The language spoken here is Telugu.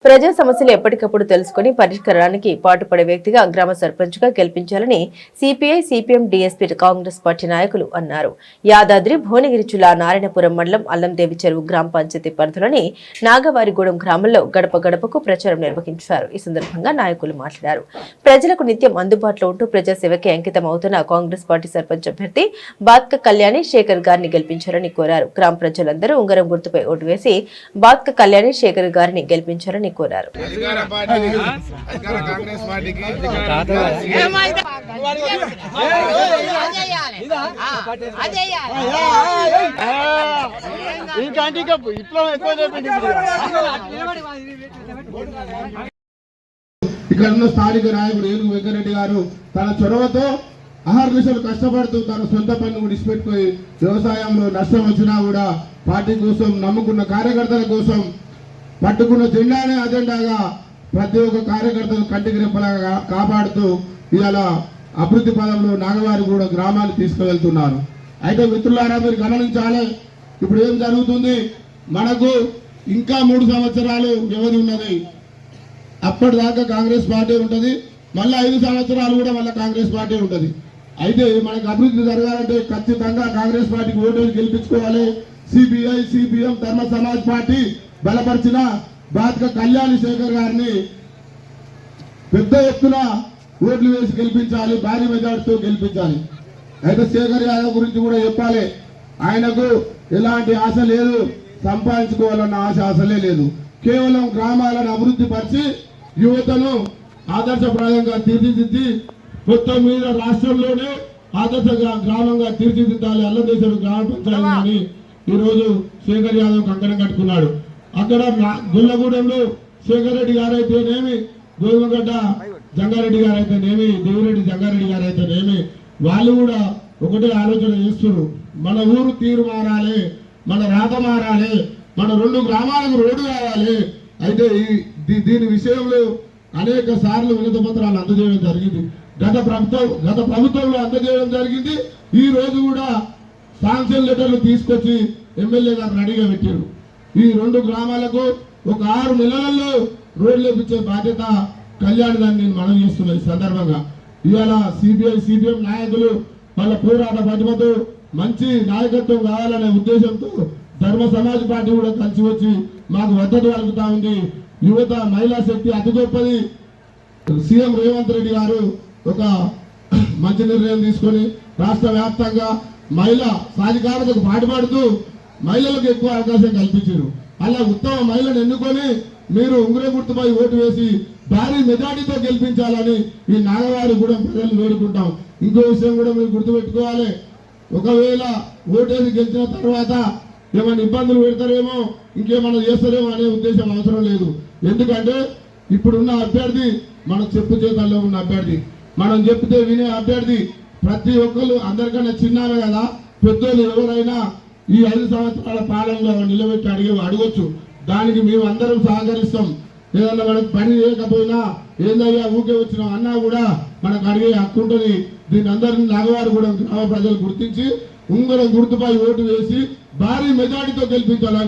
ప్రజా సమస్యలు ఎప్పటికప్పుడు తెలుసుకుని పరిష్కారానికి పాటుపడే వ్యక్తిగా గ్రామ సర్పంచ్గా గెలిపించాలని CPI CPM DSP Congress party నాయకులు అన్నారు. యాదాద్రి భువనగిరి జిల్లా నారాయణపురం మండలం అల్లందేవి చెరువు గ్రామ పంచాయతీ పరిధిలోని నాగవారిగూడెం గ్రామంలో గడప గడపకు ప్రచారం నిర్వహించారు. ఈ సందర్భంగా నాయకులు మాట్లాడారు. ప్రజలకు నిత్యం అందుబాటులో ఉంటూ ప్రజాసేవకి అంకితం అవుతున్న కాంగ్రెస్ పార్టీ సర్పంచ్ అభ్యర్థి బాత్క కళ్యాణి శేఖర్ గారిని గెలిపించాలని కోరారు. గ్రామ ప్రజలందరూ ఉంగరం గుర్తుపై ఓటు వేసి బాత్క కళ్యాణి శేఖర్ గారిని గెలిపించాలని కోరారు. ఇక్కడ ఉన్న స్థానిక నాయకుడు ఏనుగు వెంకరెడ్డి గారు తన చొరవతో అహర్నిశలు కష్టపడుతూ తన సొంత పనులు విడిచిపెట్టుకుని వ్యవసాయంలో నష్టం వచ్చినా కూడా పార్టీ కోసం నమ్ముకున్న కార్యకర్తల కోసం పట్టుకున్న జెండానే అజెండాగా ప్రతి ఒక్క కార్యకర్తను కంటికి రెప్పలాగా కాపాడుతూ ఇవాళ అభివృద్ధి పదంలో నాగవారిగూడ గ్రామాన్ని తీసుకువెళ్తున్నారు. అయితే మిత్రులారా, మీరు గమనించాలి, ఇప్పుడు ఏం జరుగుతుంది, మనకు ఇంకా 3 సంవత్సరాలు వ్యవధి ఉన్నది. అప్పటిదాకా కాంగ్రెస్ పార్టీ ఉంటుంది, మళ్ళీ 5 సంవత్సరాలు కూడా మళ్ళీ కాంగ్రెస్ పార్టీ ఉంటుంది. అయితే మనకు అభివృద్ధి జరగాలంటే ఖచ్చితంగా కాంగ్రెస్ పార్టీకి ఓటు గెలిపించుకోవాలి. సిపిఐ సిపిఎం ధర్మ సమాజ్ పార్టీ బలపరిచిన బాత్క కళ్యాణి శేఖర్ గారిని పెద్ద ఎత్తున ఓట్లు వేసి గెలిపించాలి, భారీ మెజార్టీతో గెలిపించాలి. అయితే శేఖర్ యాదవ్ గురించి కూడా చెప్పాలి. ఆయనకు ఎలాంటి ఆశ లేదు, సంపాదించుకోవాలన్న ఆశ అసలే లేదు. కేవలం గ్రామాలను అభివృద్ధి పరిచి యువతను ఆదర్శప్రాయంగా తీర్చిదిద్ది మొత్తం మీద రాష్ట్రంలోనే ఆదర్శ గ్రామంగా తీర్చిదిద్దాలి అల్లదేశం గ్రామ పంచాయతీ అని ఈరోజు శేఖర్ యాదవ్ కంకణం కట్టుకున్నాడు. అక్కడ గుల్లగూడెంలో శేఖర్ రెడ్డి గారైతేనేమి, గోవిమగడ్డ జంగారెడ్డి గారైతేనేమి, దేవిరెడ్డి జంగారెడ్డి గారైతేనేమి, వాళ్ళు కూడా ఒకటే ఆలోచన చేస్తున్నారు. మన ఊరు తీరు మారాలి, మన రాత మారాలి, మన 2 గ్రామాలకు రోడ్డు కావాలి. అయితే దీని విషయంలో అనేక సార్లు వినతి పత్రాలు అందజేయడం జరిగింది. గత ప్రభుత్వంలో అందజేయడం జరిగింది. ఈ రోజు కూడా శాంక్షన్ లెటర్లు తీసుకొచ్చి ఎమ్మెల్యే గారు రెడీగా పెట్టారు. ఈ 2 గ్రామాలకు ఒక 6 నెలలలో రోడ్లు వేపించే బాధ్యత కళ్యాణ్ గారిని నేను మనం చేస్తున్నా. ఈ సందర్భంగా ఇవాళ సిపిఐ సిపిఎం నాయకులు వాళ్ళ పోరాట పటిమతో మంచి నాయకత్వం కావాలనే ఉద్దేశంతో ధర్మ సమాజ్ పార్టీ కూడా కలిసి వచ్చి మాకు మద్దతు పలుకుతా ఉంది. యువత మహిళా శక్తి అతి గొప్పది. సీఎం రేవంత్ రెడ్డి గారు ఒక మంచి నిర్ణయం తీసుకొని రాష్ట్ర వ్యాప్తంగా మహిళా సాధికారతకు పాటుపడుతూ మహిళలకు ఎక్కువ అవకాశం కల్పించారు. అలా ఉత్తమ మహిళను ఎన్నుకొని మీరు ఉంగరం గుర్తుపై ఓటు వేసి భారీ మెజార్టీతో గెలిపించాలని ఈ నాగవారిగూడెం ప్రజలు వేడుకుంటాం. ఇంకో విషయం కూడా మీరు గుర్తుపెట్టుకోవాలి, ఒకవేళ ఓటేసి గెలిచిన తర్వాత ఏమైనా ఇబ్బందులు పెడతారేమో, ఇంకేమైనా చేస్తారేమో అనే ఉద్దేశం అవసరం లేదు. ఎందుకంటే ఇప్పుడున్న అభ్యర్థి మన చెప్పు చేతల్లో ఉన్న అభ్యర్థి, మనం చెప్తే వినే అభ్యర్థి. ప్రతి ఒక్కరు అందరికన్నా చిన్నామే కదా, పెద్దోళ్ళు ఎవరైనా ఈ 5 సంవత్సరాల పాలనలో నిలబెట్టి అడగొచ్చు. దానికి మేము అందరం సహకరిస్తాం. ఏదన్నా మనకు పని చేయకపోయినా ఏందయ్యా ఊకే వచ్చినాం అన్నా కూడా మనకు అడిగే హక్కు ఉంటుంది. దీని అందరినీ నాగవారిగూడెం గ్రామ ప్రజలు గుర్తించి ఉంగరం గుర్తుపై ఓటు వేసి భారీ మెజార్టీతో గెలిపించాలి.